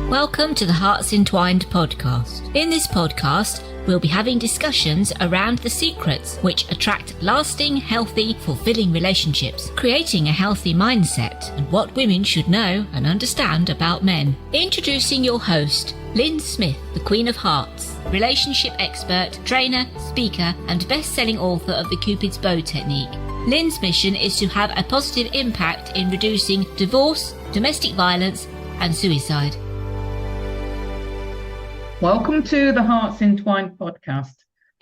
Welcome to the HEARTS Entwined podcast. In this podcast, we'll be having discussions around the secrets which attract lasting, healthy, fulfilling relationships, creating a healthy mindset, and what women should know and understand about men. Introducing your host, Lyn Smith, the Queen of Hearts, relationship expert, trainer, speaker, and best-selling author of the Cupid's Bow technique. Lyn's mission is to have a positive impact in reducing divorce, domestic violence, and suicide. Welcome to the HEARTS Entwined podcast.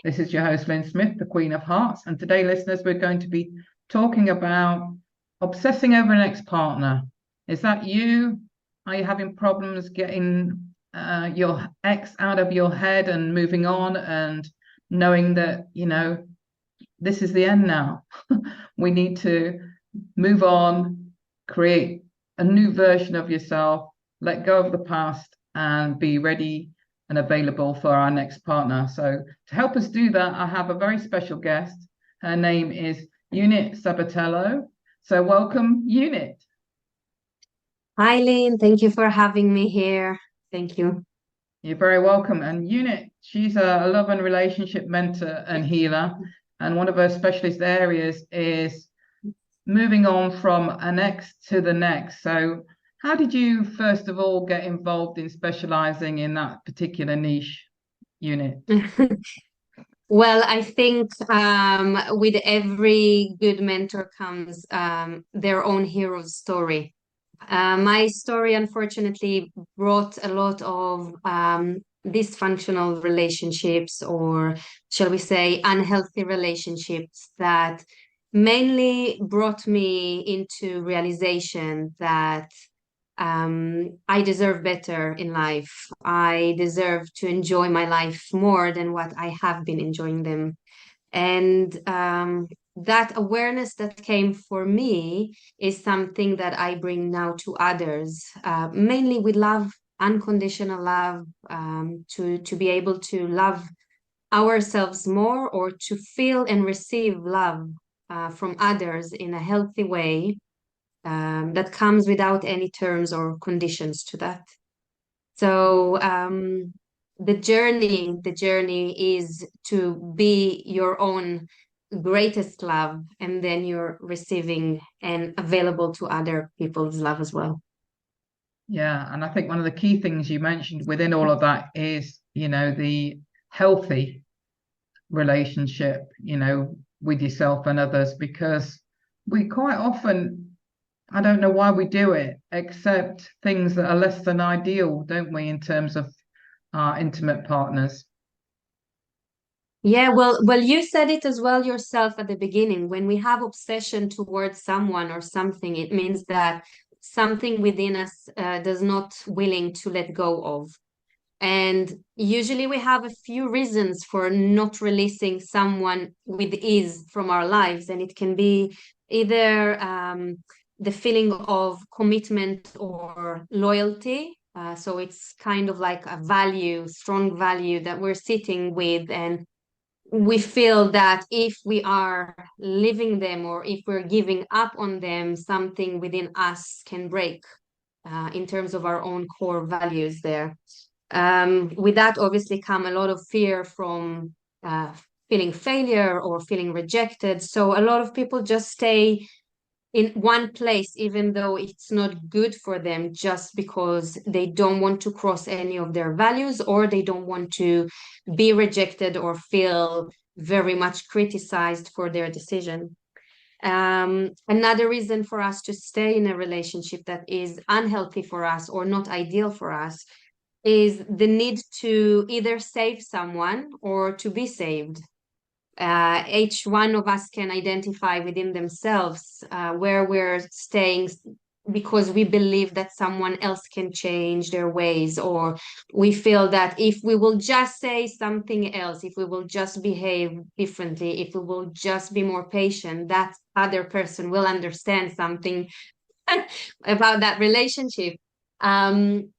This is your host, Lyn Smith, the Queen of Hearts. And today, listeners, we're going to be talking about obsessing over an ex-partner. Is that you? Are you having problems getting your ex out of your head and moving on and knowing that, this is the end now? We need to move on, create a new version of yourself, let go of the past, and be ready and available for our next partner. So to help us do that, I have a very special guest. Her name is Ionit Sabatello. So welcome, Ionit. Hi, Lyn. Thank you for having me here. Thank you. You're very welcome. And Ionit, she's a love and relationship mentor and healer. And one of her specialist areas is moving on from an ex to the next. So how did you, first of all, get involved in specializing in that particular niche, Ionit? Well, I think with every good mentor comes their own hero's story. My story, unfortunately, brought a lot of dysfunctional relationships, or shall we say unhealthy relationships, that mainly brought me into realization that I deserve better in life. I deserve to enjoy my life more than what I have been enjoying them. And that awareness that came for me is something that I bring now to others, mainly with love, unconditional love, to be able to love ourselves more, or to feel and receive love from others in a healthy way. That comes without any terms or conditions to that. So the journey is to be your own greatest love, and then you're receiving and available to other people's love as well. Yeah, and I think one of the key things you mentioned within all of that is, the healthy relationship, with yourself and others, because we quite often, I don't know why we do it, accept things that are less than ideal, don't we, in terms of our intimate partners? Yeah, well, you said it as well yourself at the beginning. When we have obsession towards someone or something, it means that something within us does not willing to let go of. And usually we have a few reasons for not releasing someone with ease from our lives. And it can be either the feeling of commitment or loyalty. So it's kind of like a value, strong value that we're sitting with, and we feel that if we are leaving them, or if we're giving up on them, something within us can break in terms of our own core values there. With that obviously come a lot of fear from feeling failure or feeling rejected. So a lot of people just stay in one place, even though it's not good for them, just because they don't want to cross any of their values, or they don't want to be rejected or feel very much criticized for their decision. Another reason for us to stay in a relationship that is unhealthy for us or not ideal for us is the need to either save someone or to be saved. Each one of us can identify within themselves where we're staying because we believe that someone else can change their ways, or we feel that if we will just say something else, if we will just behave differently, if we will just be more patient, that other person will understand something about that relationship. And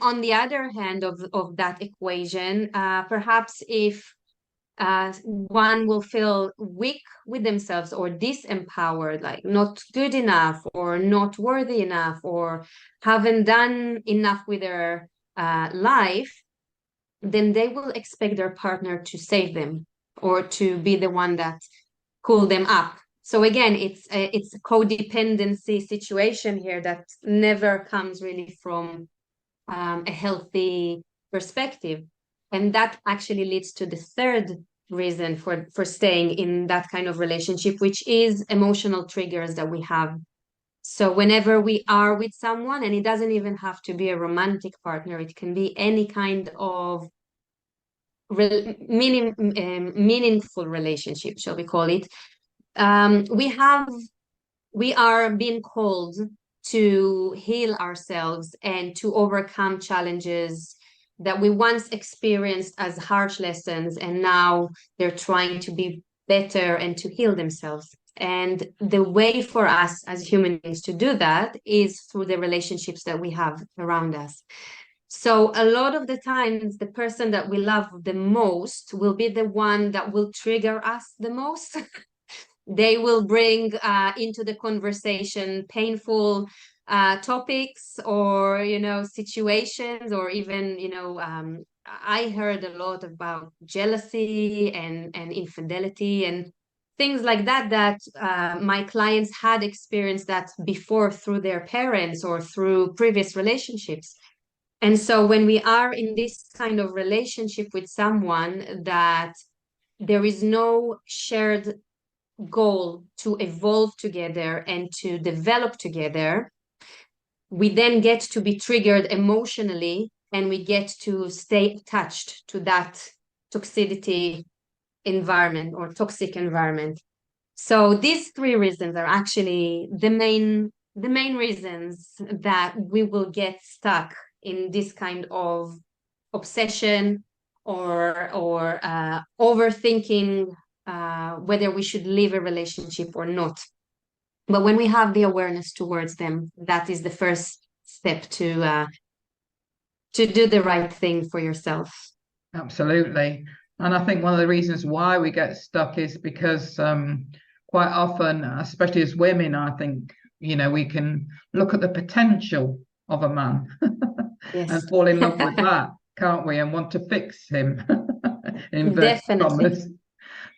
on the other hand of that equation, perhaps if one will feel weak with themselves or disempowered, like not good enough or not worthy enough or haven't done enough with their life, then they will expect their partner to save them or to be the one that pull them up. So again, it's a codependency situation here that never comes really from a healthy perspective. And that actually leads to the third reason for staying in that kind of relationship, which is emotional triggers that we have. So whenever we are with someone, and it doesn't even have to be a romantic partner, it can be any kind of meaningful relationship, shall we call it. We are being called to heal ourselves and to overcome challenges that we once experienced as harsh lessons, and now they're trying to be better and to heal themselves. And the way for us as human beings to do that is through the relationships that we have around us. So a lot of the times, the person that we love the most will be the one that will trigger us the most. They will bring into the conversation painful topics or, situations, or even, I heard a lot about jealousy and infidelity and things like that my clients had experienced that before through their parents or through previous relationships. And so when we are in this kind of relationship with someone that there is no shared goal to evolve together and to develop together, we then get to be triggered emotionally, and we get to stay attached to that toxicity environment or toxic environment. So these three reasons are actually the main reasons that we will get stuck in this kind of obsession or overthinking whether we should leave a relationship or not. But when we have the awareness towards them, that is the first step to do the right thing for yourself. Absolutely. And I think one of the reasons why we get stuck is because quite often, especially as women, I think, we can look at the potential of a man Yes. and fall in love with that, can't we? And want to fix him, in Definitely.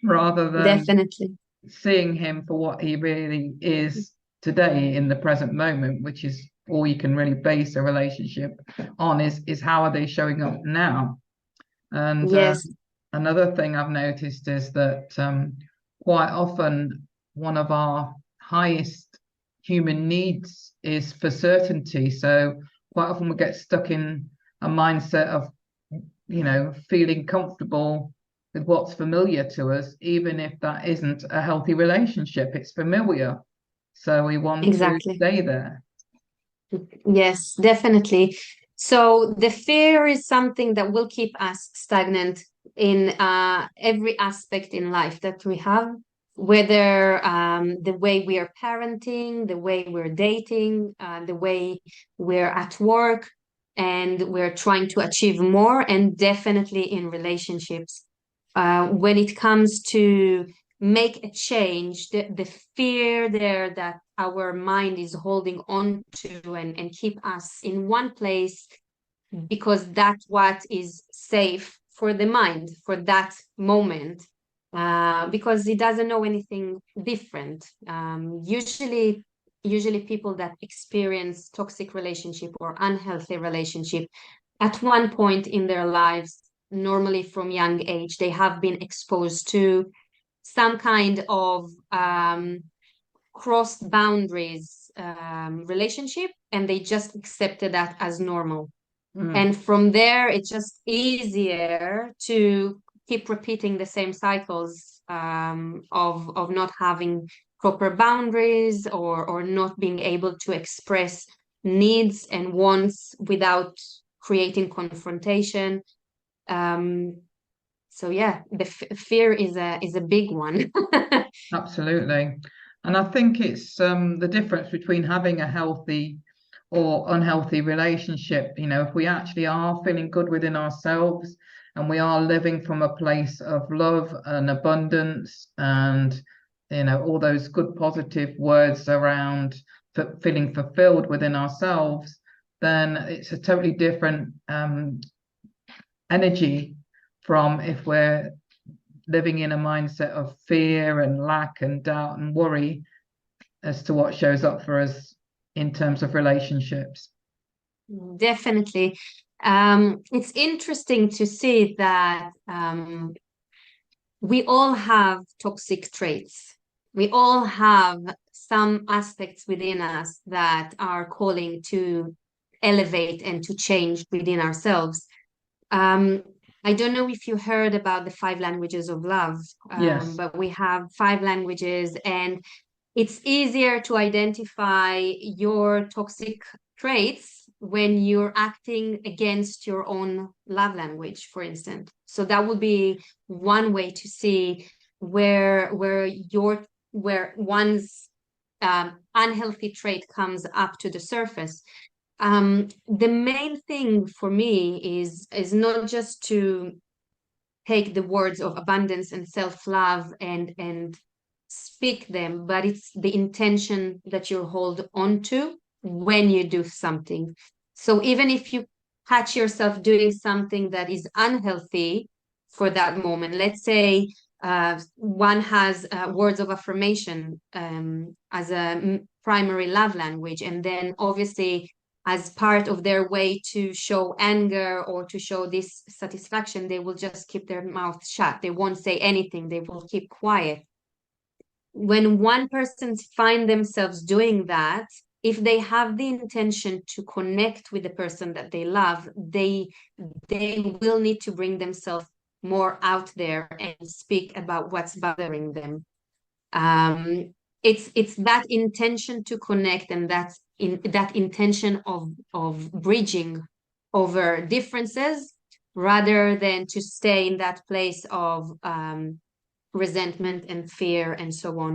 rather than Definitely. seeing him for what he really is today in the present moment, which is all you can really base a relationship on, is how are they showing up now. And yes. Another thing I've noticed is that quite often one of our highest human needs is for certainty. Quite often we get stuck in a mindset of, feeling comfortable with what's familiar to us, even if that isn't a healthy relationship. It's familiar, so we want to stay there. Yes, definitely. So the fear is something that will keep us stagnant in every aspect in life that we have, whether the way we are parenting, the way we're dating, the way we're at work, and we're trying to achieve more, and definitely in relationships. When it comes to make a change, the fear there that our mind is holding on to and keep us in one place, because that's what is safe for the mind for that moment, because it doesn't know anything different. Usually people that experience toxic relationship or unhealthy relationship at one point in their lives, normally from young age, they have been exposed to some kind of crossed boundaries relationship, and they just accepted that as normal. And from there, it's just easier to keep repeating the same cycles of not having proper boundaries or not being able to express needs and wants without creating confrontation. So yeah, the fear is a big one. Absolutely. And I think it's the difference between having a healthy or unhealthy relationship. If we actually are feeling good within ourselves and we are living from a place of love and abundance and, all those good positive words around feeling fulfilled within ourselves, then it's a totally different energy from if we're living in a mindset of fear and lack and doubt and worry as to what shows up for us in terms of relationships. Definitely. It's interesting to see that we all have toxic traits. We all have some aspects within us that are calling to elevate and to change within ourselves. I don't know if you heard about the 5 languages of love, Yes. but we have 5 languages, and it's easier to identify your toxic traits when you're acting against your own love language, for instance. So that would be one way to see where one's unhealthy trait comes up to the surface. The main thing for me is not just to take the words of abundance and self-love and speak them, but it's the intention that you hold on to when you do something. So even if you catch yourself doing something that is unhealthy for that moment, let's say one has words of affirmation as a primary love language, and then obviously as part of their way to show anger or to show dissatisfaction, they will just keep their mouth shut. They won't say anything. They will keep quiet. When one person finds themselves doing that, if they have the intention to connect with the person that they love, they will need to bring themselves more out there and speak about what's bothering them. It's that intention to connect, and that's that intention of bridging over differences rather than to stay in that place of resentment and fear and so on.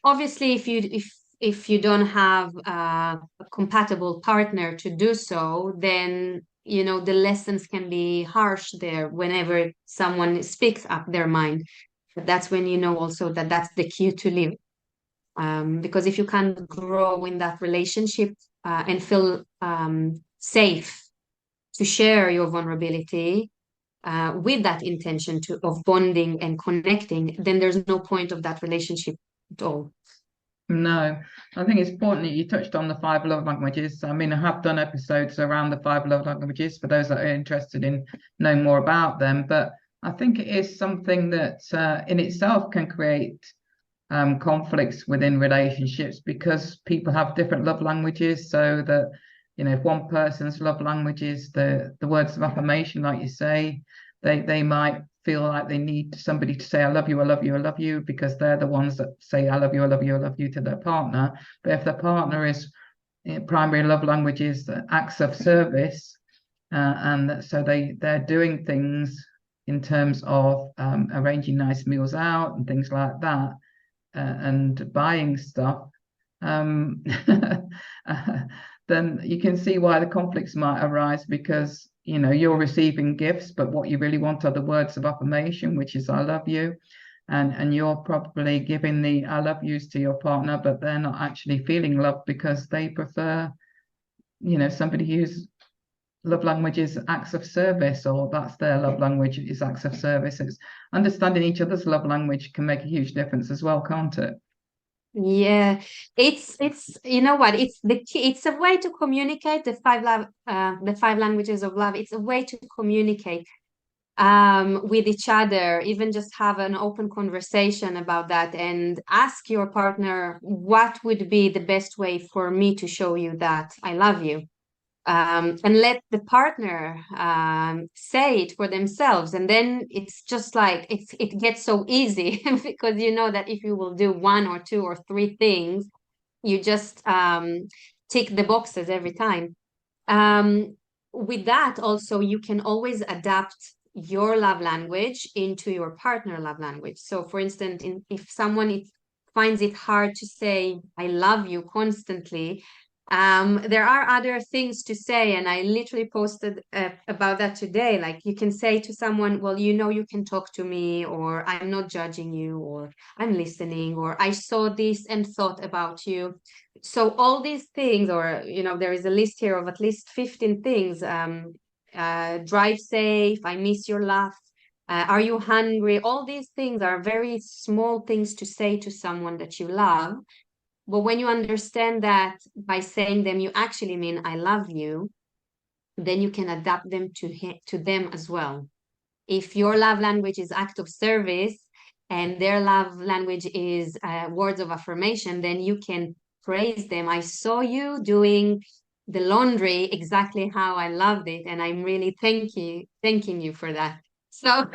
Obviously, if you don't have a compatible partner to do so, then the lessons can be harsh there whenever someone speaks up their mind. But that's when also that that's the key to live. Because if you can't grow in that relationship and feel safe to share your vulnerability with that intention of bonding and connecting, then there's no point of that relationship at all. No, I think it's important that you touched on the 5 love languages. I mean, I have done episodes around the 5 love languages for those that are interested in knowing more about them. But I think it is something that in itself can create conflicts within relationships, because people have different love languages. So that, if one person's love language is the words of affirmation, like you say, they might feel like they need somebody to say, I love you, I love you, I love you, because they're the ones that say, I love you, I love you, I love you to their partner. But if their partner is primary love language is acts of service, and so they're doing things in terms of arranging nice meals out and things like that, and buying stuff, then you can see why the conflicts might arise, because you're receiving gifts, but what you really want are the words of affirmation, which is I love you, and you're probably giving the I love yous to your partner, but they're not actually feeling love because they prefer somebody whose love language is acts of service, or that's their love language is acts of service. It's understanding each other's love language can make a huge difference as well, can't it? Yeah, it's what, it's the key. It's a way to communicate the 5 languages of love. It's a way to communicate with each other, even just have an open conversation about that and ask your partner, what would be the best way for me to show you that I love you? And let the partner say it for themselves, and then it's just like it gets so easy because that if you will do 1 or 2 or 3 things, you just tick the boxes every time. With that, also, you can always adapt your love language into your partner love language. So for instance, if someone finds it hard to say I love you constantly, there are other things to say, and I literally posted about that today. Like, you can say to someone, well, you can talk to me, or I'm not judging you, or I'm listening, or I saw this and thought about you. So all these things, or there is a list here of at least 15 things. Drive safe, I miss your laugh, are you hungry? All these things are very small things to say to someone that you love. But when you understand that by saying them, you actually mean I love you, then you can adapt them to them as well. If your love language is act of service and their love language is words of affirmation, then you can praise them. I saw you doing the laundry exactly how I loved it, and I'm really thanking you for that. So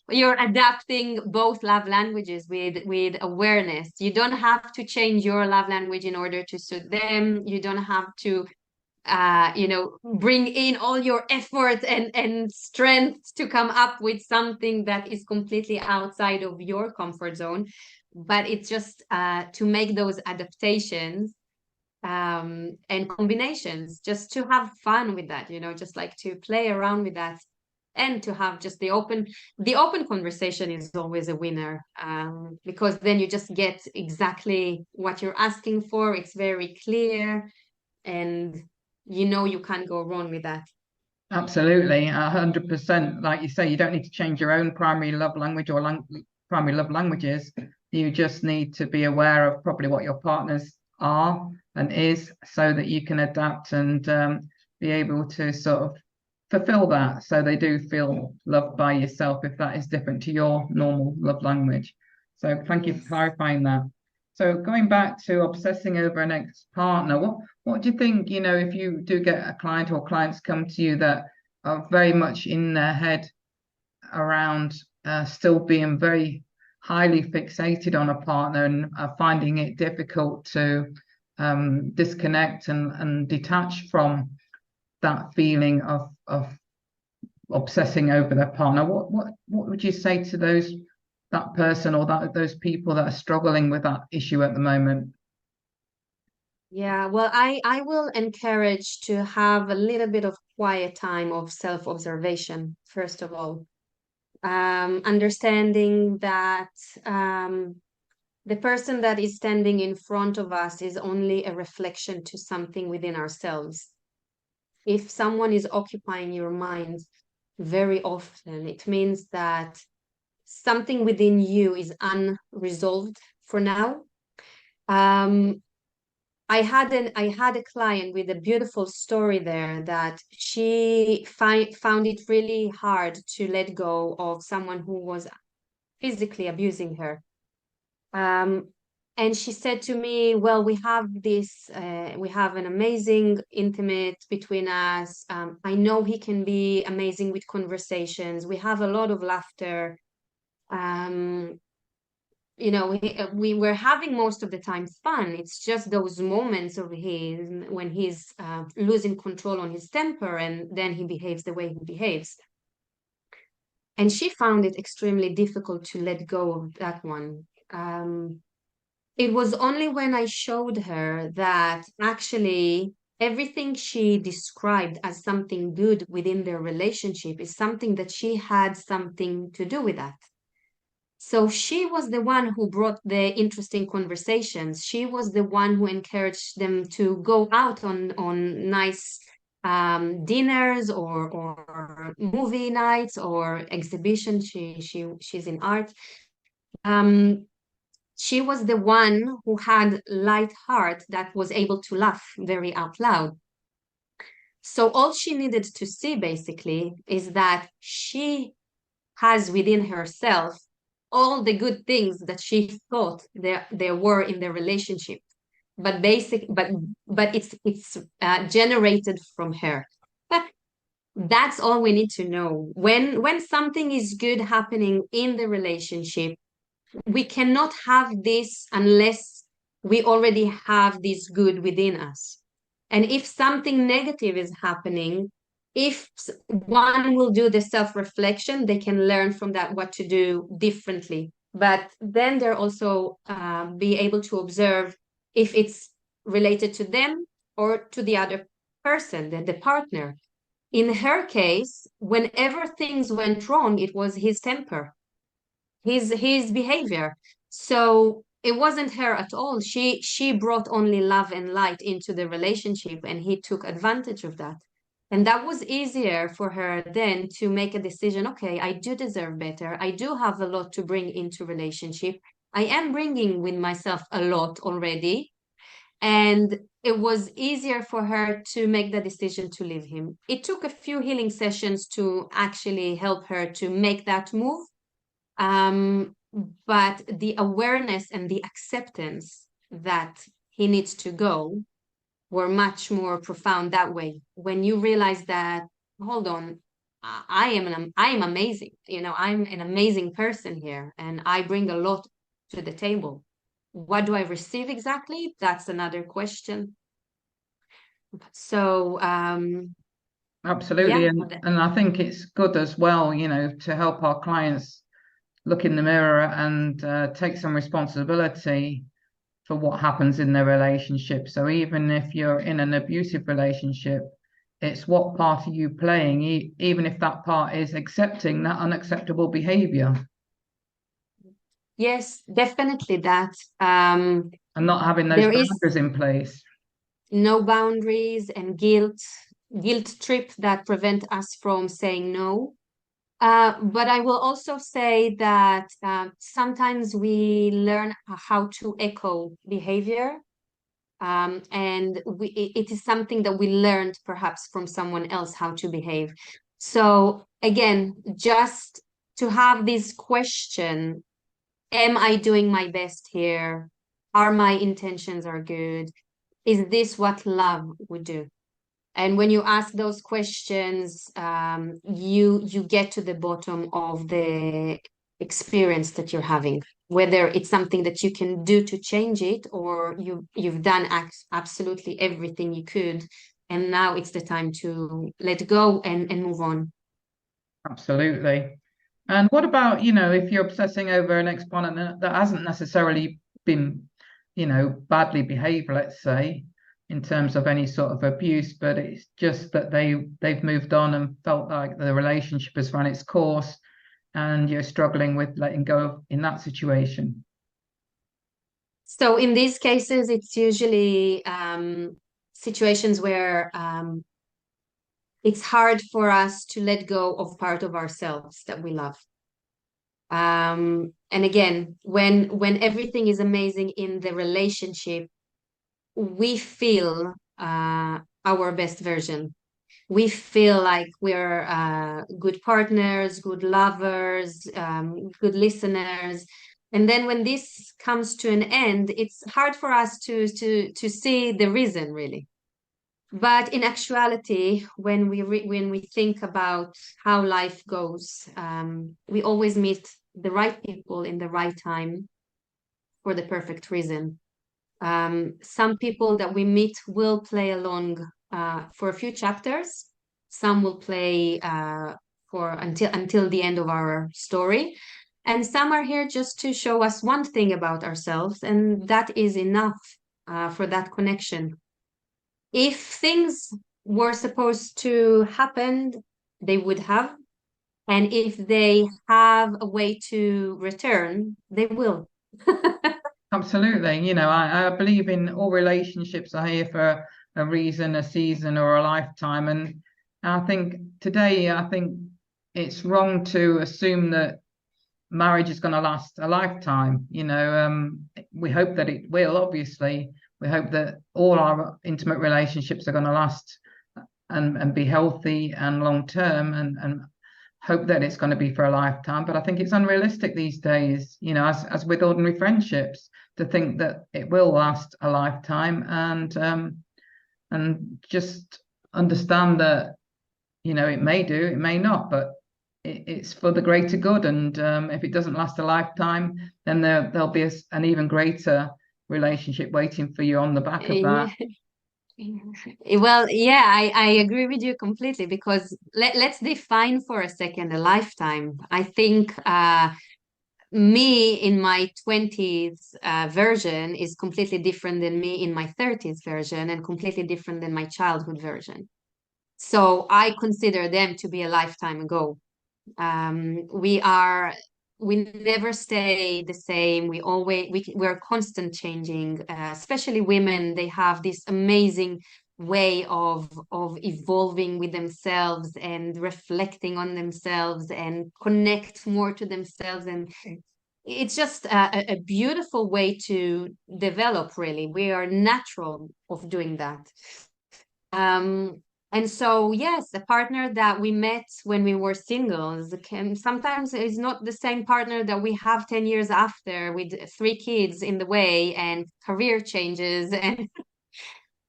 you're adapting both love languages with awareness. You don't have to change your love language in order to suit them. You don't have to bring in all your effort and strength to come up with something that is completely outside of your comfort zone. But it's just to make those adaptations and combinations, just to have fun with that, just like to play around with that, and to have just the open conversation is always a winner, because then you just get exactly what you're asking for. It's very clear, and you can't go wrong with that. Absolutely, 100%. Like you say, you don't need to change your own primary love language or primary love languages. You just need to be aware of probably what your partners are and is, so that you can adapt and be able to sort of fulfill that, so they do feel loved by yourself if that is different to your normal love language. So thank you for clarifying that. So going back to obsessing over an ex-partner, what do you think, if you do get a client or clients come to you that are very much in their head around still being very highly fixated on a partner and are finding it difficult to disconnect and detach from that feeling of obsessing over their partner, what would you say to that person or those people that are struggling with that issue at the moment? Yeah, well, I will encourage to have a little bit of quiet time of self-observation, first of all. Understanding that the person that is standing in front of us is only a reflection to something within ourselves. If someone is occupying your mind very often, it means that something within you is unresolved for now. I had a client with a beautiful story there, that she found it really hard to let go of someone who was physically abusing her. And she said to me, well, we have an amazing intimate between us. I know he can be amazing with conversations. We have a lot of laughter. We were having most of the time fun. It's just those moments of his when he's losing control on his temper, and then he behaves the way he behaves. And she found it extremely difficult to let go of that one. It was only when I showed her that actually everything she described as something good within their relationship is something that she had something to do with that. So she was the one who brought the interesting conversations. She was the one who encouraged them to go out on nice dinners or movie nights or exhibitions. She's in art. She was the one who had light heart that was able to laugh very out loud. So all she needed to see basically is that she has within herself all the good things that she thought there were in the relationship, but it's generated from her. That's all we need to know. When something is good happening in the relationship, we cannot have this unless we already have this good within us. And if something negative is happening, if one will do the self-reflection, they can learn from that what to do differently. But then they're also be able to observe if it's related to them or to the other person, the partner. In her case, whenever things went wrong, it was his temper, his behavior. So it wasn't her at all. She brought only love and light into the relationship, and he took advantage of that. And that was easier for her then to make a decision. Okay, I do deserve better. I do have a lot to bring into relationship. I am bringing with myself a lot already. And it was easier for her to make the decision to leave him. It took a few healing sessions to actually help her to make that move. But the awareness and the acceptance that he needs to go were much more profound that way. When you realize that, hold on, I am amazing. You know, I'm an amazing person here, and I bring a lot to the table. What do I receive exactly? That's another question. So, Absolutely. yeah. And I think it's good as well, you know, to help our clients look in the mirror and take some responsibility for what happens in their relationship. So even if you're in an abusive relationship, it's what part are you playing, even if that part is accepting that unacceptable behavior. Yes, definitely that. And not having those There is boundaries in place. no boundaries and guilt trip that prevent us from saying no. But I will also say that sometimes we learn how to echo behavior. And it is something that we learned perhaps from someone else how to behave. So again, just to have this question, am I doing my best here? Are my intentions are good? Is this what love would do? And when you ask those questions, you get to the bottom of the experience that you're having, whether it's something that you can do to change it, or you've done absolutely everything you could, and now it's the time to let go and move on. Absolutely. And what about, you know, if you're obsessing over an ex-partner that hasn't necessarily been, you know, badly behaved, let's say, in terms of any sort of abuse, but it's just that they've moved on and felt like the relationship has run its course, and you're struggling with letting go in that situation? So in these cases, it's usually situations where it's hard for us to let go of part of ourselves that we love. And again, when everything is amazing in the relationship, we feel our best version. We feel like we're good partners, good lovers, good listeners. And then when this comes to an end, it's hard for us to see the reason, really. But in actuality, when we think about how life goes, we always meet the right people in the right time for the perfect reason. Some people that we meet will play along for a few chapters. Some will play for until the end of our story. And some are here just to show us one thing about ourselves, and that is enough for that connection. If things were supposed to happen, they would have. And if they have a way to return, they will. Absolutely. You know, I believe in all relationships are here for a reason, a season, or a lifetime. And I think today, I think it's wrong to assume that marriage is going to last a lifetime. You know, we hope that it will, obviously. We hope that all our intimate relationships are going to last and be healthy and long term, and hope that it's going to be for a lifetime. But I think it's unrealistic these days, you know, as with ordinary friendships, to think that it will last a lifetime, and just understand that, you know, it may do, it may not, but it's for the greater good. And if it doesn't last a lifetime, then there'll be an even greater relationship waiting for you on the back of that. Well, yeah, I agree with you completely, because let's define for a second a lifetime. I think me in my 20s version is completely different than me in my 30s version, and completely different than my childhood version. So I consider them to be a lifetime ago. We are we never stay the same. We're constant changing. Especially women, they have this amazing way of evolving with themselves and reflecting on themselves and connect more to themselves, and it's just a beautiful way to develop. Really, we are natural of doing that. And so, yes, the partner that we met when we were singles can sometimes is not the same partner that we have 10 years after, with 3 kids in the way and career changes.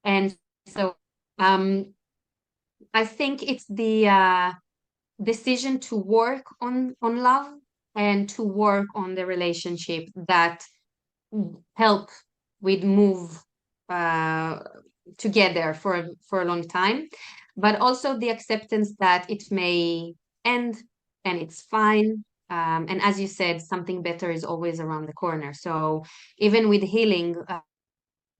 And so I think it's the decision to work on love and to work on the relationship that help with move together for a long time, but also the acceptance that it may end and it's fine. And as you said, something better is always around the corner. So even with healing,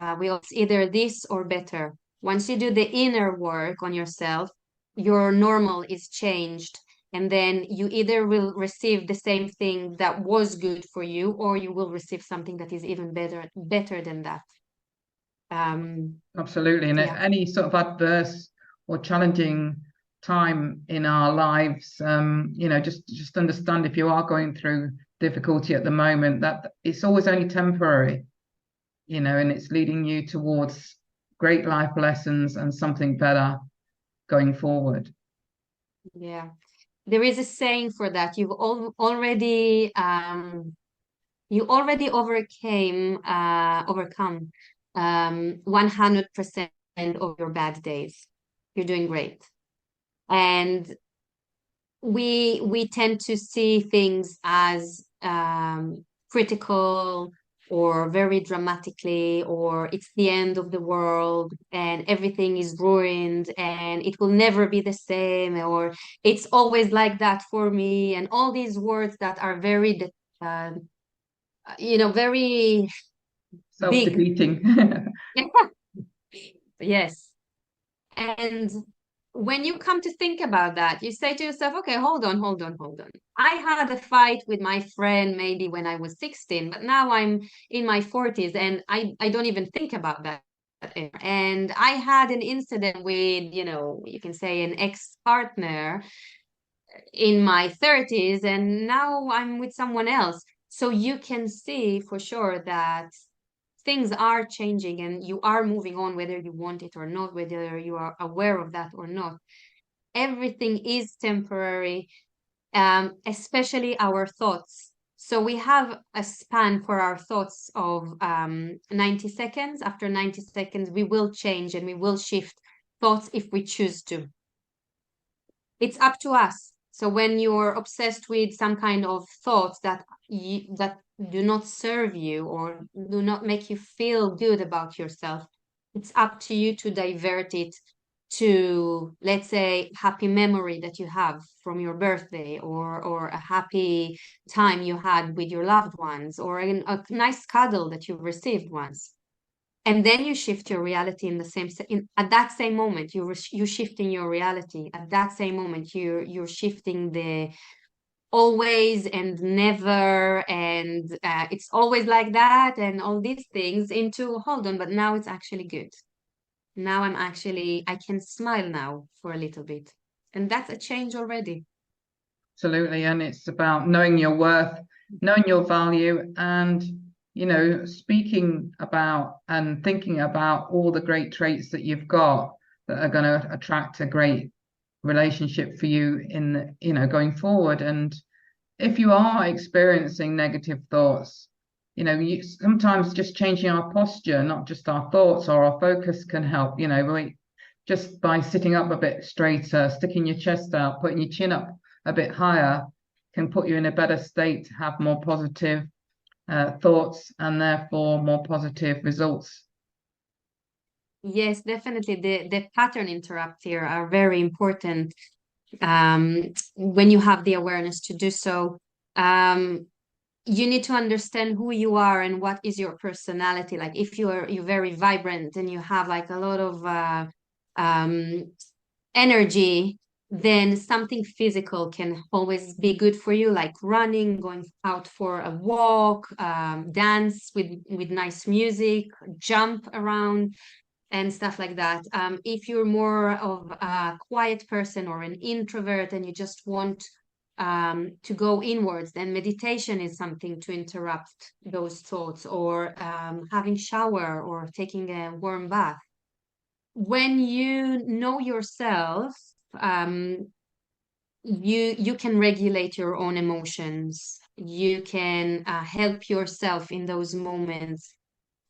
it's either this or better. Once you do the inner work on yourself, your normal is changed, and then you either will receive the same thing that was good for you, or you will receive something that is even better than that. Absolutely. And Yeah. any sort of adverse or challenging time in our lives, just understand, if you are going through difficulty at the moment, that it's always only temporary, and it's leading you towards great life lessons and something better going forward. Yeah. There is a saying for that. Already overcome 100% of your bad days. You're doing great. And we tend to see things as critical or very dramatically, or it's the end of the world and everything is ruined and it will never be the same, or it's always like that for me, and all these words that are very very Self-defeating. big. Yes. And when you come to think about that, you say to yourself, okay, hold on. I had a fight with my friend maybe when I was 16, but now I'm in my 40s and I don't even think about that anymore. And I had an incident with, you can say an ex-partner in my 30s, and now I'm with someone else. So you can see for sure that things are changing and you are moving on, whether you want it or not, whether you are aware of that or not. Everything is temporary, especially our thoughts. So we have a span for our thoughts of 90 seconds. After 90 seconds, we will change and we will shift thoughts if we choose to. It's up to us. So when you're obsessed with some kind of thoughts that do not serve you or do not make you feel good about yourself, it's up to you to divert it to, let's say, happy memory that you have from your birthday, or a happy time you had with your loved ones, or a nice cuddle that you received once. And then you shift your reality at that same moment. You're shifting your reality at that same moment. You're shifting the always and never, and it's always like that, and all these things into, hold on, but now it's actually good. Now I can smile now for a little bit, and that's a change already. Absolutely. And it's about knowing your worth, knowing your value, and speaking about and thinking about all the great traits that you've got that are going to attract a great relationship for you going forward. And if you are experiencing negative thoughts, you sometimes just changing our posture, not just our thoughts or our focus, can help. Just by sitting up a bit straighter, sticking your chest out, putting your chin up a bit higher, can put you in a better state to have more positive thoughts and therefore more positive results. Yes, definitely. The pattern interrupt here are very important when you have the awareness to do so. You need to understand who you are and what is your personality. Like if you're very vibrant and you have like a lot of energy, then something physical can always be good for you, like running, going out for a walk, dance with nice music, jump around and stuff like that. If you're more of a quiet person or an introvert and you just want to go inwards, then meditation is something to interrupt those thoughts, or having shower or taking a warm bath. When you know yourself, you can regulate your own emotions. You can help yourself in those moments.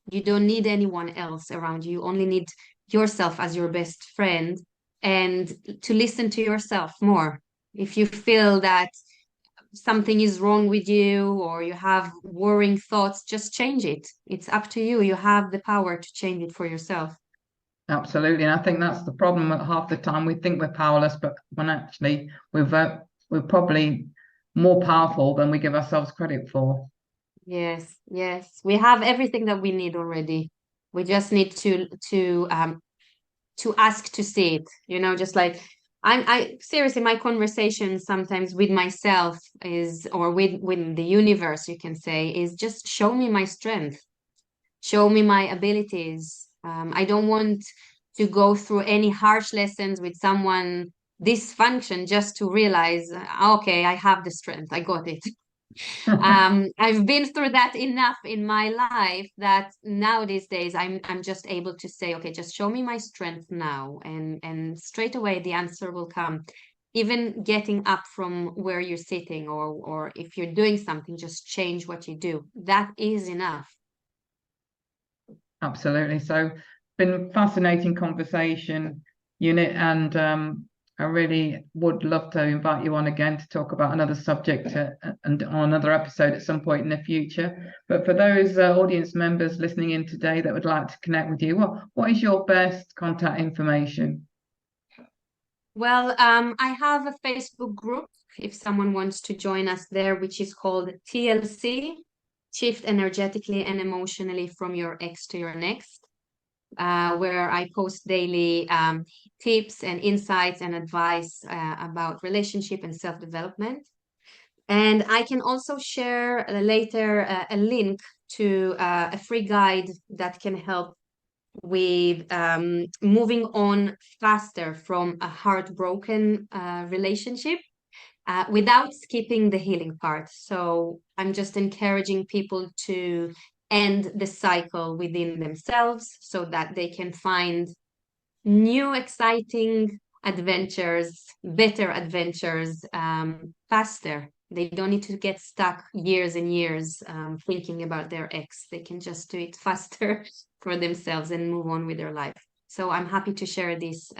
You don't need anyone else around you. You only need yourself as your best friend, and to listen to yourself more. If you feel that something is wrong with you or you have worrying thoughts, just change it. It's up to you. You have the power to change it for yourself. Absolutely, and I think that's the problem. Half the time we think we're powerless, but when actually we're probably more powerful than we give ourselves credit for. Yes, we have everything that we need already. We just need to ask to see it. Just like I seriously, my conversation sometimes with myself is, or with the universe, you can say, is just show me my strength, show me my abilities. I don't want to go through any harsh lessons with someone dysfunction just to realize, okay, I have the strength, I got it. I've been through that enough in my life that now these days I'm just able to say, okay, just show me my strength now, and straight away the answer will come. Even getting up from where you're sitting, or if you're doing something, just change what you do. That is enough. Absolutely. So been fascinating conversation, Ionit, and I really would love to invite you on again to talk about another subject and on another episode at some point in the future. But for those audience members listening in today that would like to connect with you, what is your best contact information? Well, I have a Facebook group if someone wants to join us there, which is called TLC, Shift Energetically and Emotionally from Your Ex to Your Next, where I post daily tips and insights and advice about relationship and self-development. And I can also share later a link to a free guide that can help with moving on faster from a heartbroken relationship without skipping the healing part. So I'm just encouraging people to end the cycle within themselves so that they can find new exciting adventures, better adventures, faster. They don't need to get stuck years and years thinking about their ex. They can just do it faster for themselves and move on with their life. So I'm happy to share this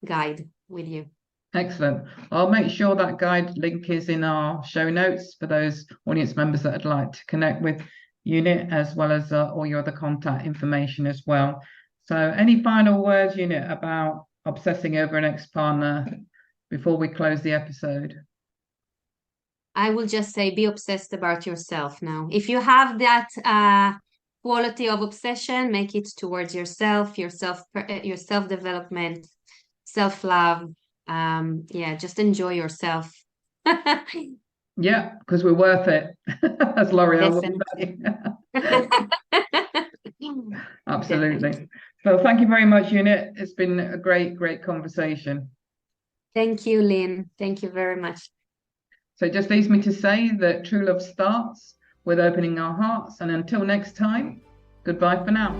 guide with you. Excellent. I'll make sure that guide link is in our show notes for those audience members that would like to connect with Ionit, as well as all your other contact information as well. So any final words, Ionit, about obsessing over an ex-partner before we close the episode? I will just say, be obsessed about yourself now. If you have that quality of obsession, make it towards yourself, your self-development, self-love. Just enjoy yourself. Yeah, because we're worth it, as L'Oreal would say. Absolutely. So thank you very much, Ionit. It's been a great conversation. Thank you, Lyn. Thank you very much. So it just leaves me to say that true love starts with opening our hearts. And until next time, goodbye for now.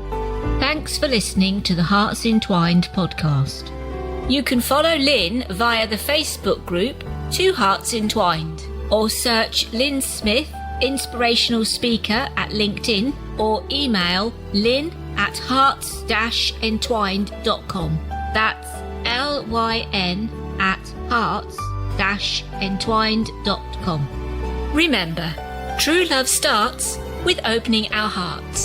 Thanks for listening to the Hearts Entwined podcast. You can follow Lyn via the Facebook group 2 Hearts Entwined, or search Lyn Smith, inspirational speaker, at LinkedIn, or email lyn@hearts-entwined.com. That's LYN@hearts-entwined.com. Remember, true love starts with opening our hearts.